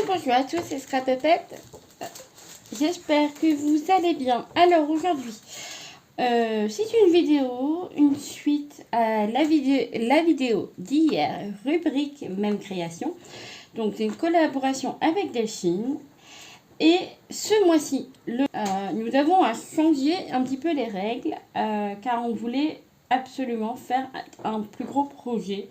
Bonjour à tous, c'est Scrapepette. J'espère que vous allez bien. Alors aujourd'hui, c'est une suite à la vidéo d'hier, rubrique Même Création. Donc c'est une collaboration avec Delphine. Et ce mois-ci, nous avons changé un petit peu les règles, car on voulait absolument faire un plus gros projet.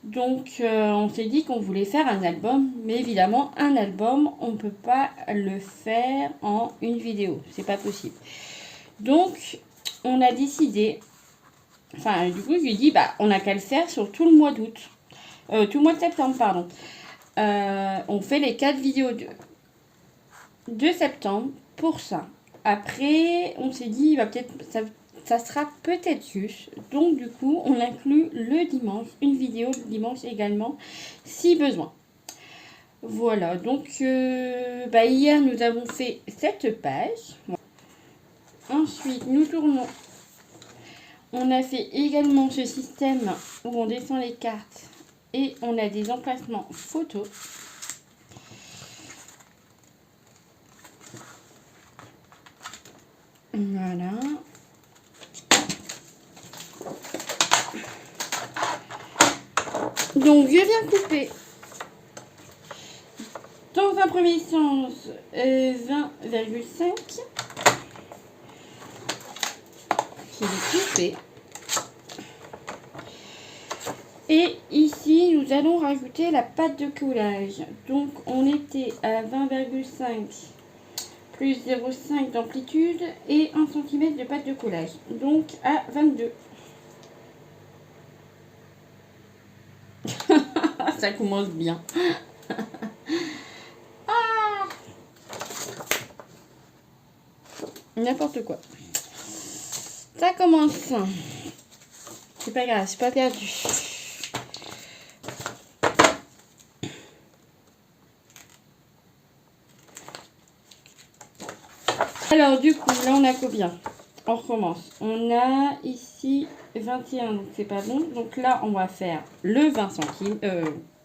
Donc on s'est dit qu'on voulait faire un album, mais évidemment un album on ne peut pas le faire en une vidéo, c'est pas possible. Donc on a décidé, du coup je lui ai dit on n'a qu'à le faire sur tout le mois d'août, tout le mois de septembre pardon. On fait les 4 vidéos de septembre pour ça. Après on s'est dit ça sera peut-être juste. Donc du coup, on inclut le dimanche, une vidéo le dimanche également, si besoin. Voilà, donc hier, nous avons fait cette page. Ensuite, nous tournons. On a fait également ce système où on descend les cartes et on a des emplacements photos. Voilà. Donc, je viens couper dans un premier sens 20,5. Je vais couper. Et ici, nous allons rajouter la pâte de coulage. Donc, on était à 20,5 plus 0,5 d'amplitude et 1 cm de pâte de coulage. Donc, à 22. Ça commence bien. Ah, n'importe quoi. Ça commence. C'est pas grave, c'est pas perdu. Alors du coup, là on a combien? On recommence. On a ici 21, donc c'est pas bon. Donc là, on va faire le 20 centimes,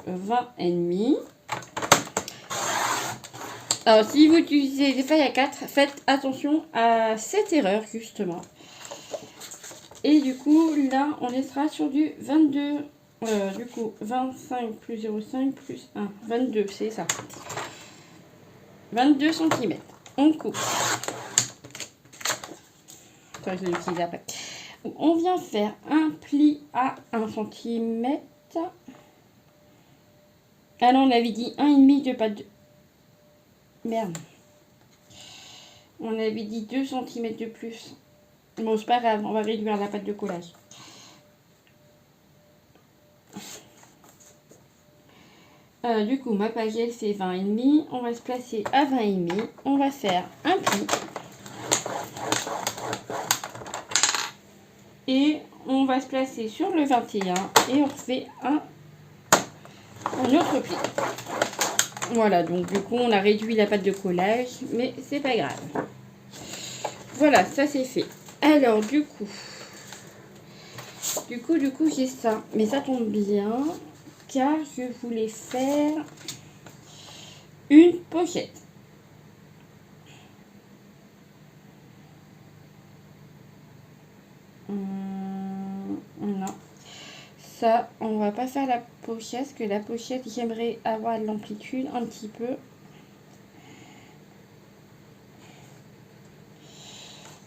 20 et demi. Alors si vous utilisez des feuilles à 4, faites attention à cette erreur justement. Et du coup, là, on sera sur du 22. Du coup, 25 plus 0,5 plus 1. 22, c'est ça. 22 cm. On coupe. Enfin, je l'utilise après. On vient faire un pli à 1 cm. Alors, on avait dit 1,5 de pâte de... Merde. On avait dit 2 cm de plus. Bon, c'est pas grave, on va réduire la pâte de collage. Du coup, ma page, elle fait 20,5. On va se placer à 20,5. On va faire un pli. Et on va se placer sur le 21. Et on refait un autre pli. Voilà, donc du coup, on a réduit la pâte de collage. Mais c'est pas grave. Voilà, ça c'est fait. Alors, du coup, j'ai ça. Mais ça tombe bien, car je voulais faire une pochette. Non. Ça, on va pas faire la pochette, parce que la pochette, j'aimerais avoir de l'amplitude un petit peu.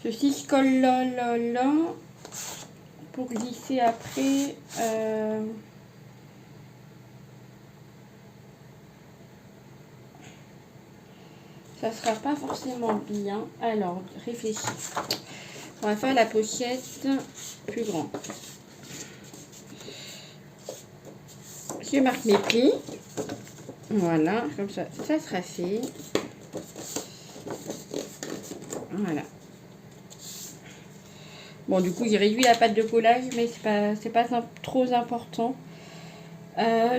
Ceci, je colle là, pour glisser après. Ça sera pas forcément bien. Alors, réfléchis. On va faire la pochette plus grande. Je marque mes plis. Voilà, comme ça, ça sera fait. Voilà. Bon, du coup, j'ai réduit la pâte de collage, mais c'est pas trop important.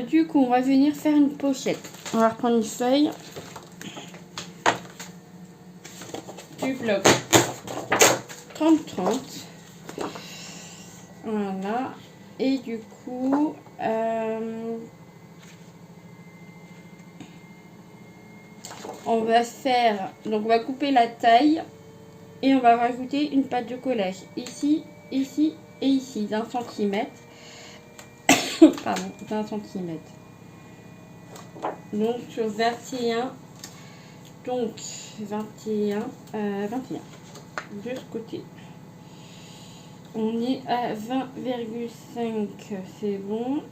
Du coup, on va venir faire une pochette. On va reprendre une feuille du bloc 30-30. Voilà. Et du coup, on va faire, donc on va couper la taille et on va rajouter une pâte de collage ici, ici et ici d'un centimètre. Pardon, d'un centimètre. Donc sur 21, donc 21, 21 de ce côté. On est à 20,5, c'est bon.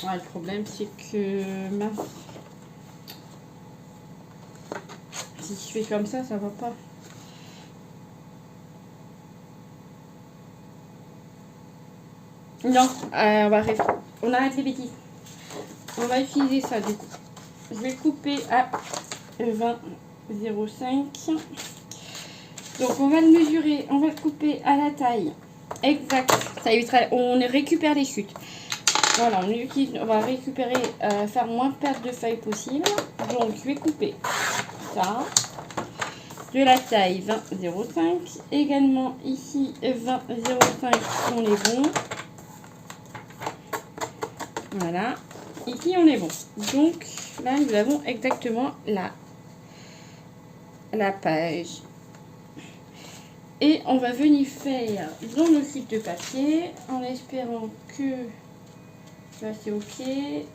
Ouais, le problème c'est que mince, si je fais comme ça va pas. Non, on arrête les bêtises. On va utiliser ça du coup. Je vais couper à 20,05. Donc on va le mesurer, on va le couper à la taille exacte. Ça évitera, on récupère les chutes. Voilà, on va récupérer, faire moins de pertes de feuilles possible. Donc je vais couper ça de la taille 20,05. Également ici 20,05, on est bon. Voilà, ici on est bon. Donc là nous avons exactement la page. Et on va venir faire dans nos fils de papier en espérant que là c'est ok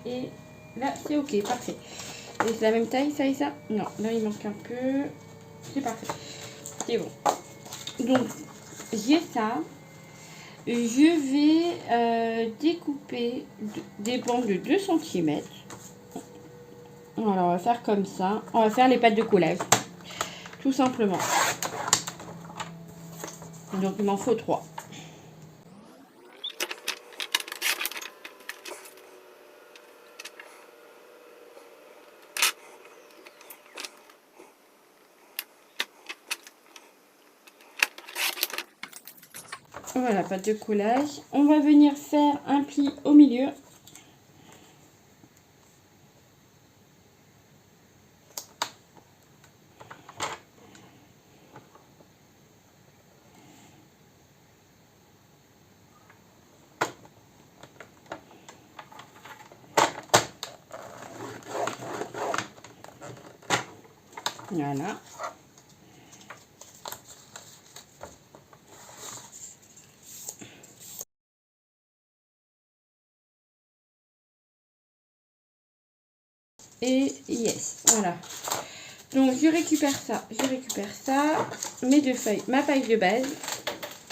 et là c'est ok, parfait. Et c'est la même taille ça et ça? Non, là il manque un peu. C'est parfait, c'est bon. Donc j'ai ça. Je vais découper des bandes de 2 cm. Voilà, on va faire comme ça. On va faire les pâtes de collage, tout simplement. Donc il m'en faut 3. Voilà, pâte de collage. On va venir faire un pli au milieu. Voilà. Et yes, voilà. Donc je récupère ça, mes 2 feuilles, ma paille de base,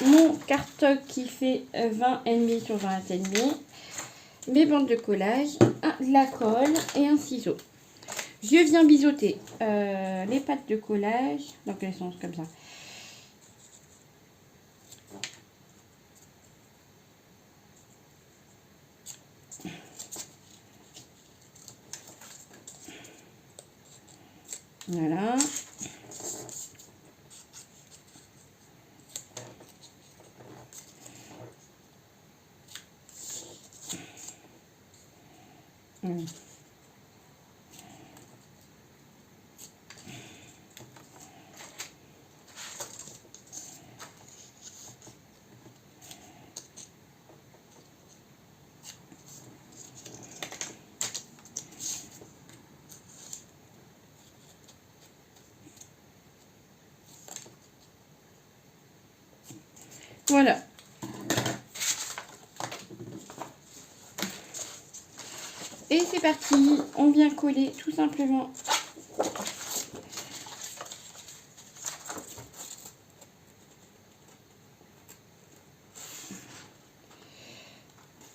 mon carton qui fait 20,5 sur 20,5, mes bandes de collage, de la colle et un ciseau. Je viens biseauter les pâtes de collage dans quel sens, comme ça. Voilà. Voilà. Et c'est parti, on vient coller tout simplement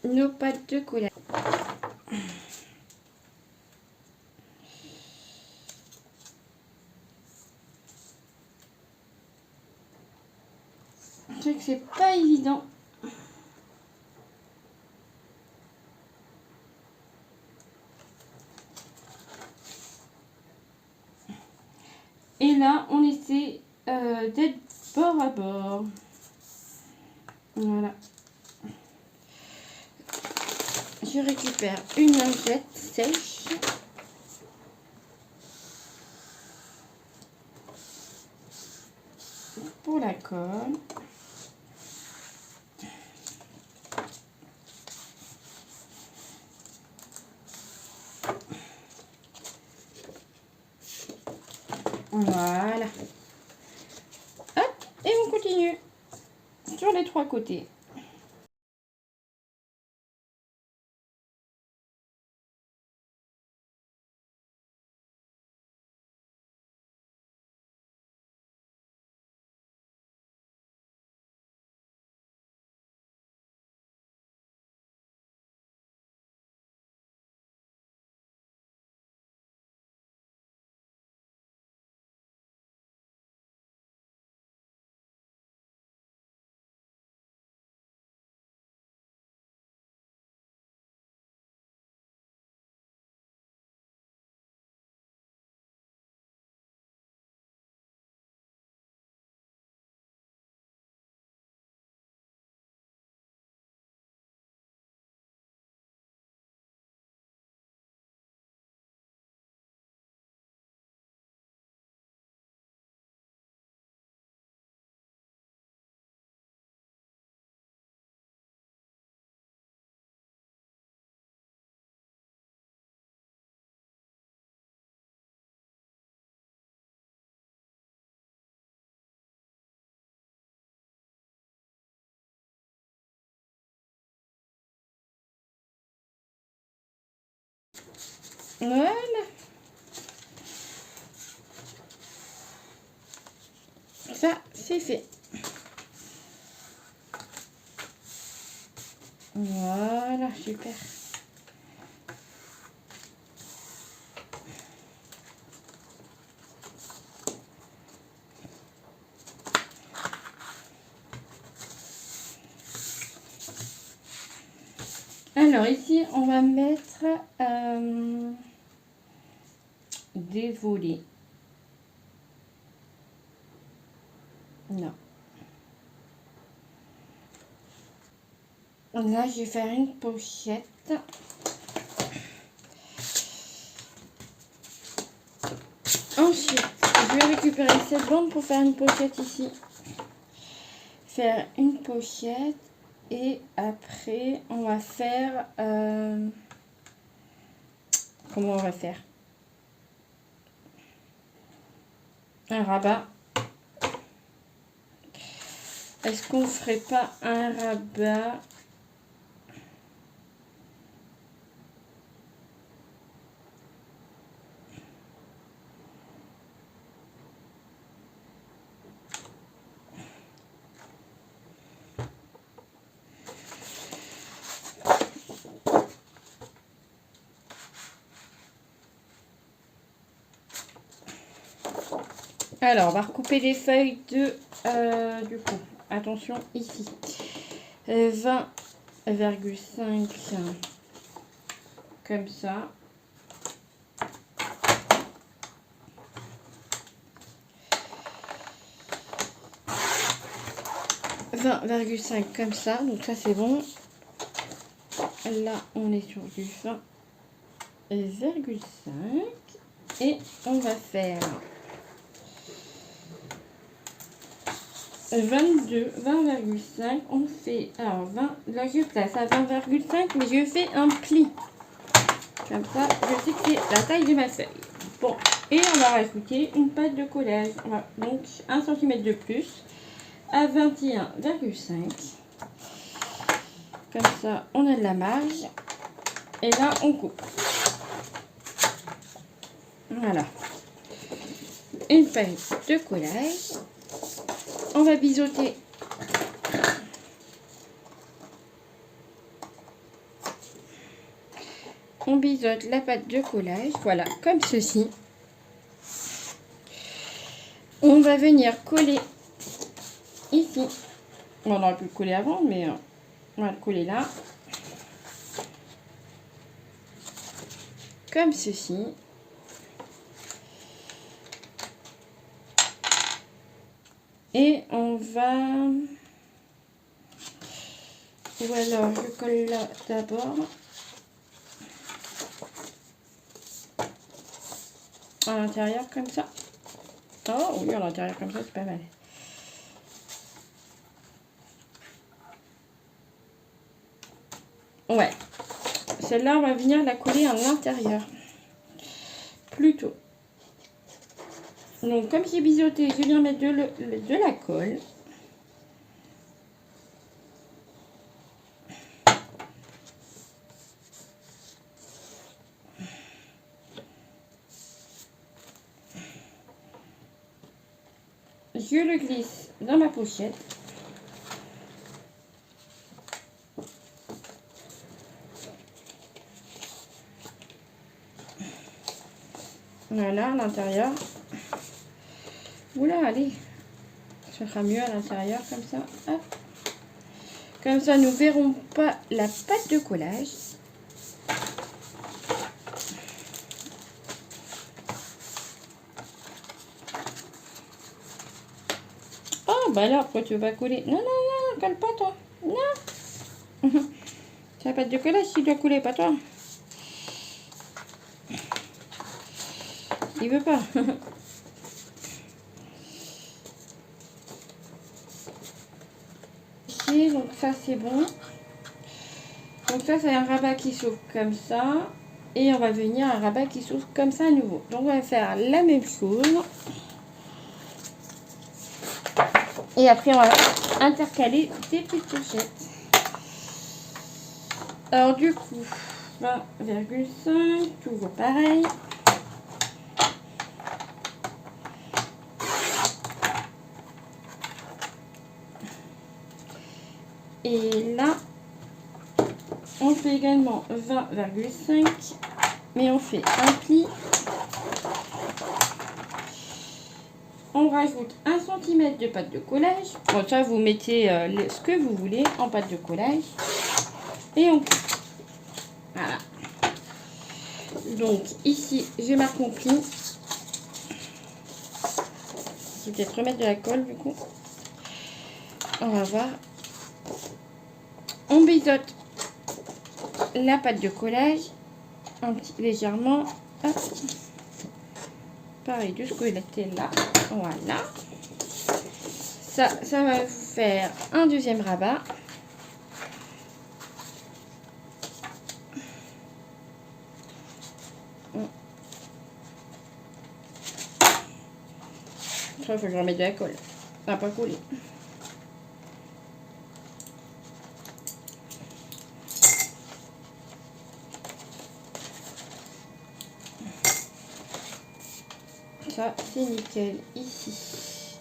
nos pâtes de collage. Je sais que c'est pas évident. Et là, on essaie d'être bord à bord. Voilà. Je récupère une lingette sèche. Pour la colle. Voilà. Hop, et on continue sur les 3 côtés. Voilà. Ça, c'est fait. Voilà, super. Alors ici, on va mettre des volets. Non. Là, je vais faire une pochette. Ensuite, je vais récupérer cette bande pour faire une pochette ici. Faire une pochette. Et après, on va faire... comment on va faire? Un rabat. Est-ce qu'on ferait pas un rabat? Alors, on va recouper les feuilles de... du coup, attention, ici. 20,5 comme ça. 20,5 comme ça. Donc ça, c'est bon. Là, on est sur du 20,5. Et on va faire 20,5. On fait... Alors, 20... Là, je place à 20,5, mais je fais un pli. Comme ça, je sais que c'est la taille de ma feuille. Bon, et on va rajouter une pâte de collage. Voilà. Donc, 1 cm de plus à 21,5. Comme ça, on a de la marge. Et là, on coupe. Voilà. Une pâte de collage. On va biseauter. On biseaute la pâte de collage. Voilà, comme ceci. On va venir coller ici. On aurait pu le coller avant, mais on va le coller là. Comme ceci. Et on va... Ou alors, je colle là d'abord. À l'intérieur comme ça. Oh oui, à l'intérieur comme ça, c'est pas mal. Ouais. Celle-là, on va venir la coller à l'intérieur. Plutôt. Donc, comme j'ai biseauté, je viens mettre de la colle. Je le glisse dans ma pochette. Voilà, à l'intérieur. Oula, allez. Ça sera mieux à l'intérieur, comme ça. Hop. Comme ça, nous ne verrons pas la pâte de collage. Oh, bah alors, pourquoi tu veux pas coller? Non, non, non, colle pas, toi. Non. C'est la pâte de collage, tu dois couler, pas toi. Il veut pas. Ici, donc ça, c'est bon. Donc ça, c'est un rabat qui s'ouvre comme ça. Et on va venir à un rabat qui s'ouvre comme ça à nouveau. Donc, on va faire la même chose. Et après, on va intercaler des petites pochettes. Alors, du coup, 20,5, toujours pareil. Et là, on fait également 20,5. Mais on fait un pli. On rajoute 1 cm de pâte de collage. Bon, ça, vous mettez ce que vous voulez en pâte de collage. Et on coupe. Voilà. Donc, ici, je marque mon pli. Je vais peut-être remettre de la colle, du coup. On va voir. On biseaute la pâte de collage. Un petit légèrement. Hop. Pareil, de ce côté là. Voilà. Ça va vous faire un deuxième rabat. Il faut que je remette de la colle. Ça va pas coller. Ça, c'est nickel. Ici,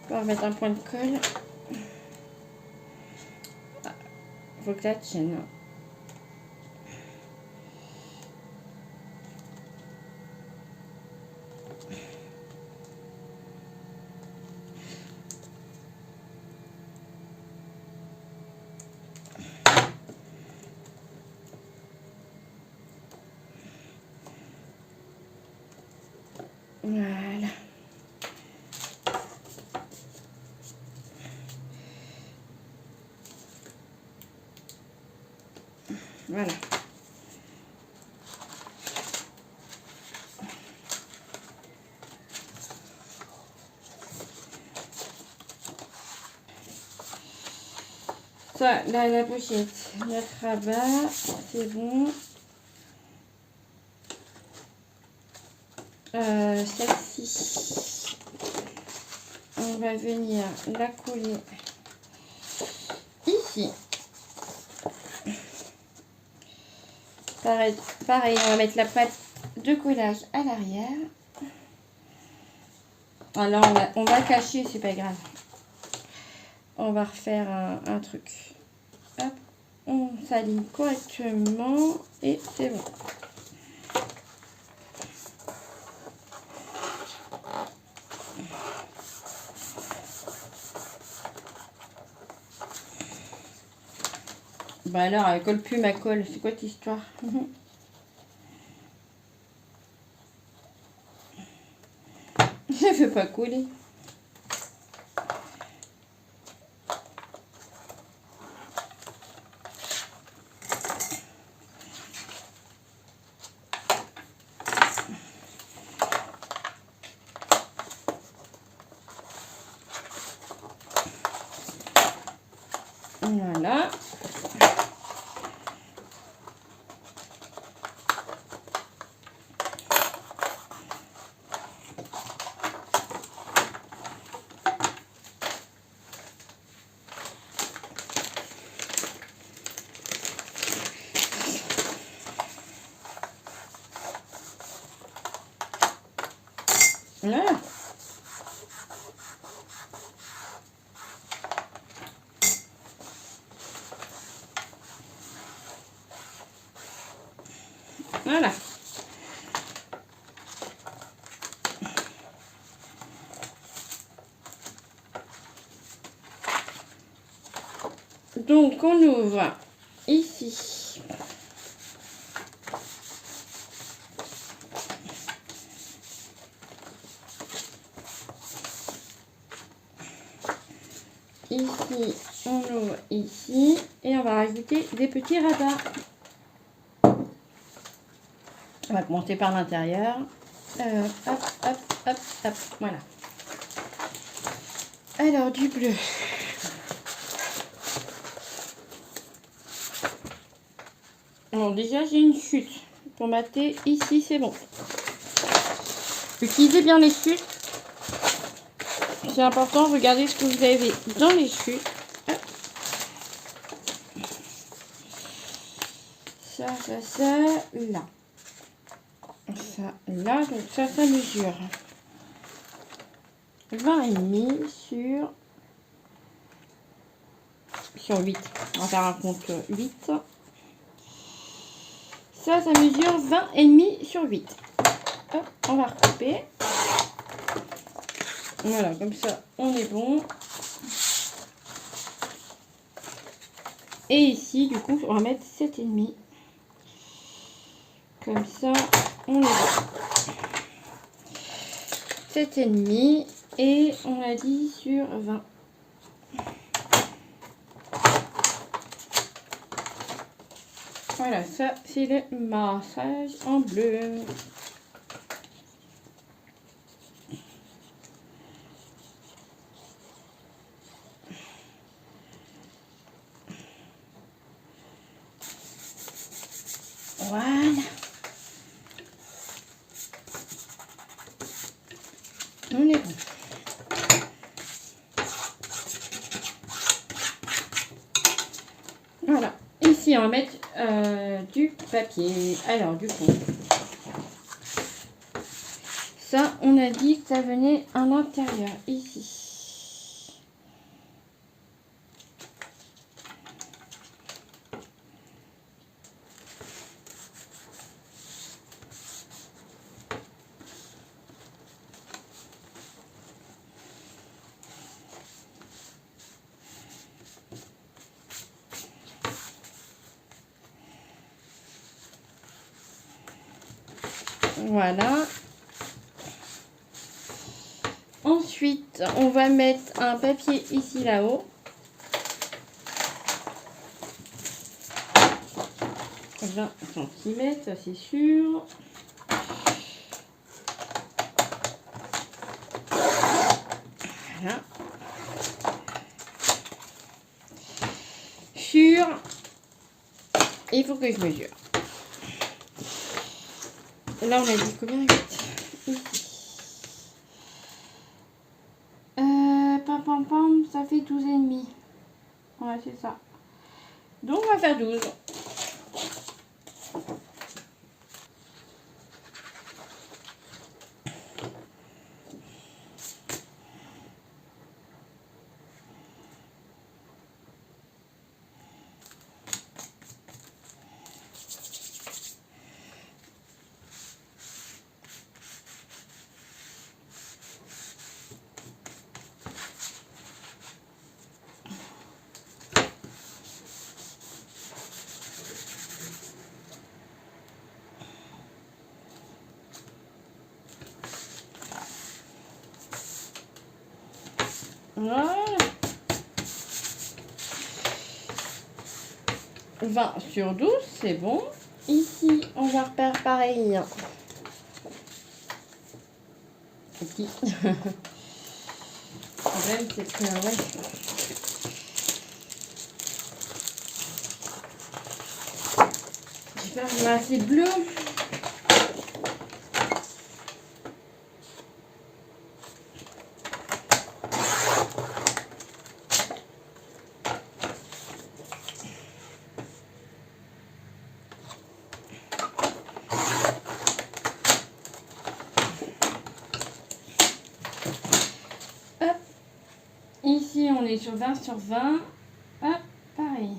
on va remettre un point de colle. Il faut que ça tienne. Voilà. Voilà. Ça, là, la pochette, notre rabat, c'est bon. Celle-ci, on va venir la coller ici. Pareil, on va mettre la pâte de collage à l'arrière. Alors, on va cacher, c'est pas grave. On va refaire un truc. Hop, on s'aligne correctement et c'est bon. Bah alors, elle colle plus ma colle. C'est quoi cette histoire? Je ne veux pas coller. Voilà. Voilà. Voilà. Donc, on ouvre ici. Ici, on ouvre ici. Et on va rajouter des petits radars. On va commencer par l'intérieur. Hop, hop, hop, hop. Voilà. Alors, du bleu. Alors, déjà, j'ai une chute. Pour mater, ici, c'est bon. Utilisez bien les chutes. C'est important, regardez ce que vous avez dans les chutes. Ça, là. Ça, là, donc ça mesure 20,5 sur 8. On va faire un compte 8. Ça mesure 20,5 sur 8. Hop, on va recouper. Voilà, comme ça, on est bon. Et ici, du coup, on va mettre 7,5. Comme ça, on est bon. 7,5 et on a dit sur 20. Voilà, ça, c'est le massage en bleu. Voilà. On est bon. Voilà. Ici, on va mettre du papier. Alors, du coup, ça, on a dit que ça venait à l'intérieur, ici. Voilà. Ensuite, on va mettre un papier ici, là-haut. 20 cm, ça c'est sûr. Voilà. Sur... Il faut que je mesure. Là, on a dit combien? 8. Pam, pam, pam, ça fait 12,5. Ouais, c'est ça. Donc, on va faire 12. Voilà. 20 sur 12, c'est bon. Ici, on va refaire pareil. Petit. Le problème, c'est que, ouais. J'espère que j'ai assez bleu. Hop. Ici, on est sur 20 sur 20. Hop, pareil.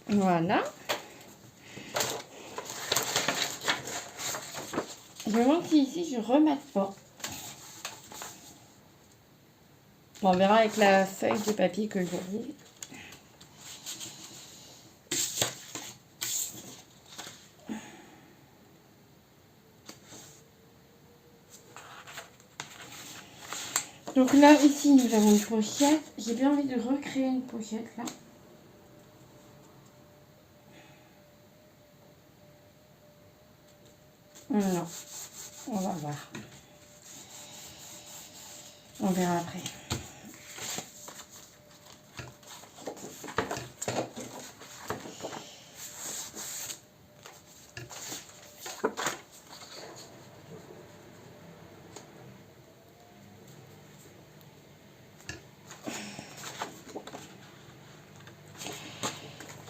Voilà. Je me demande si ici je remate pas. On verra avec la feuille de papier que j'aurai. Donc là, ici, nous avons une pochette. J'ai bien envie de recréer une pochette là. Non, on va voir. On verra après.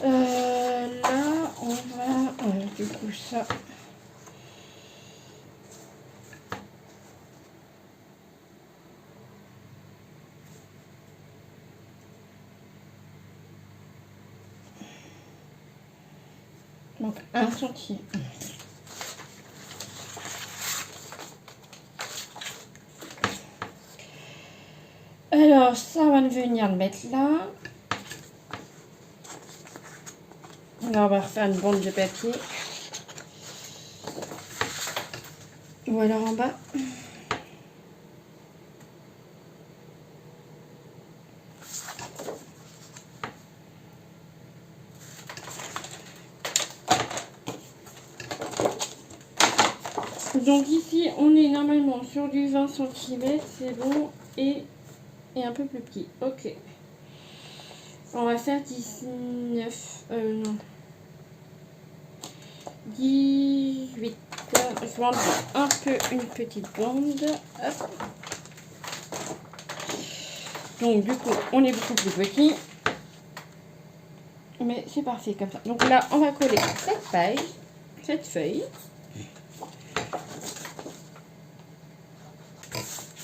Là, on va du coup ça. Donc 1 centime. Alors ça, on va venir le mettre là. Là, on va refaire une bande de papier. Ou alors en bas. Donc ici, on est normalement sur du 20 cm, c'est bon, et un peu plus petit. Ok. On va faire 19, non. 18. Je vais enlever un peu une petite bande. Hop. Donc du coup, on est beaucoup plus petit. Mais c'est parfait comme ça. Donc là, on va coller cette feuille.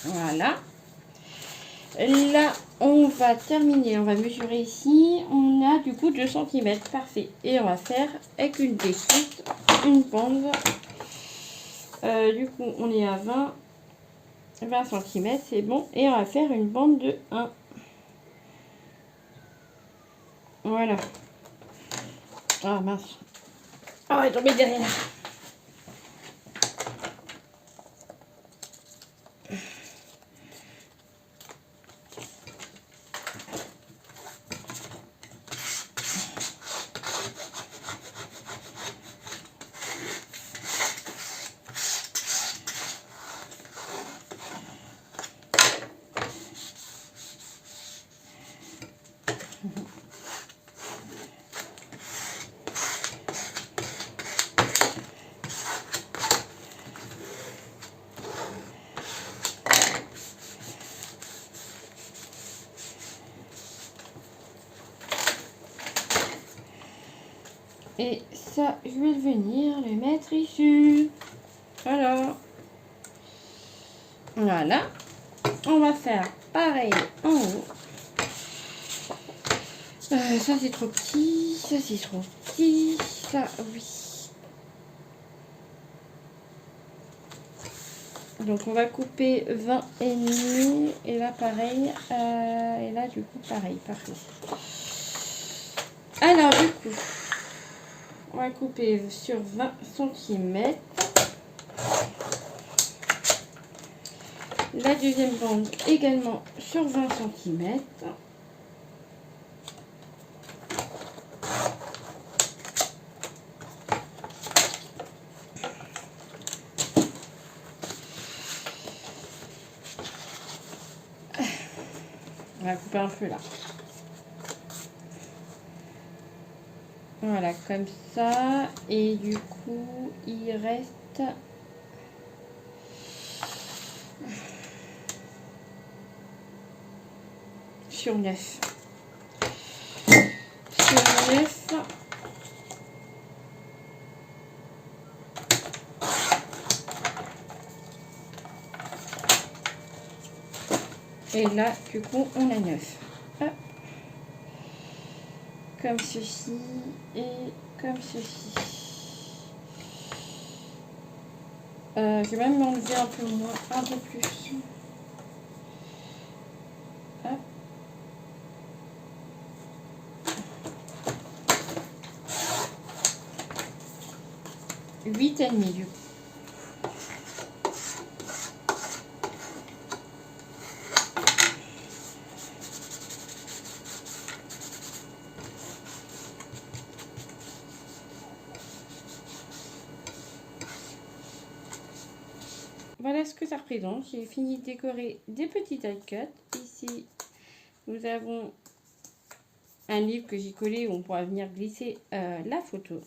Voilà. Là, on va terminer. On va mesurer ici. On a du coup 2 cm. Parfait. Et on va faire avec une découpe, une bande. Du coup, on est à 20 cm. C'est bon. Et on va faire une bande de 1. Voilà. Ah mince. Ah, elle est tombée derrière. Et ça, je vais venir le mettre ici. Voilà. Voilà. On va faire pareil en haut. Ça, c'est trop petit. Ça, c'est trop petit. Ça, oui. Donc, on va couper 20 et demi. Et là, pareil. Et là, du coup, pareil. Parfait. Alors, du coup, on va couper sur 20 cm. La deuxième bande également sur 20 cm. va couper un peu là. Voilà, comme ça. Et du coup, il reste... sur 9. Sur 9. Et là, du coup, on a 9. Hop. Comme ceci et comme ceci. Je vais même m'enlever un peu moins, un peu plus. Hop. 8,5 du coup. Voilà ce que ça représente. J'ai fini de décorer des petits die cuts. Ici, nous avons un livre que j'ai collé où on pourra venir glisser la photo.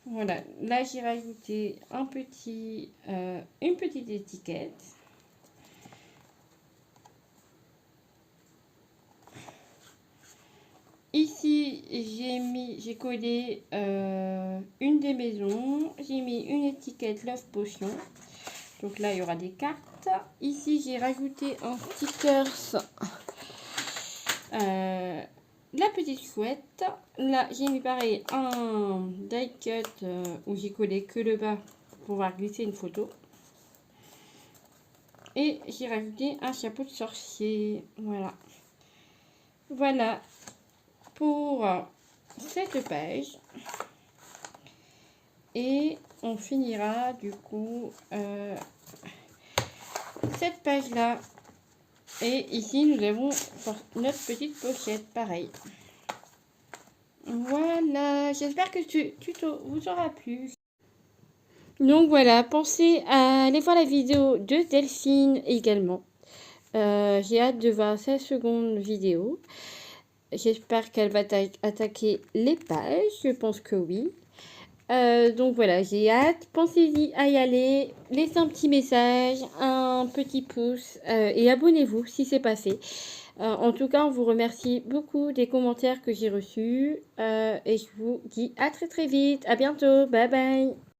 Voilà, là j'ai rajouté une petite étiquette. Ici, j'ai collé une des maisons. J'ai mis une étiquette Love Potion. Donc là, il y aura des cartes. Ici, j'ai rajouté un stickers. La petite chouette. Là, j'ai mis pareil un die cut où j'ai collé que le bas pour pouvoir glisser une photo. Et j'ai rajouté un chapeau de sorcier. Voilà. Voilà pour cette page. Et on finira du coup cette page là. Et ici nous avons notre petite pochette pareil. Voilà, j'espère que ce tuto vous aura plu. Donc voilà, pensez à aller voir la vidéo de Delphine également. J'ai hâte de voir sa seconde vidéo. J'espère qu'elle va attaquer les pages. Je pense que oui. Donc voilà, j'ai hâte. Pensez-y à y aller. Laissez un petit message, un petit pouce et abonnez-vous si c'est pas fait. En tout cas, on vous remercie beaucoup des commentaires que j'ai reçus. Et je vous dis à très très vite. À bientôt. Bye bye.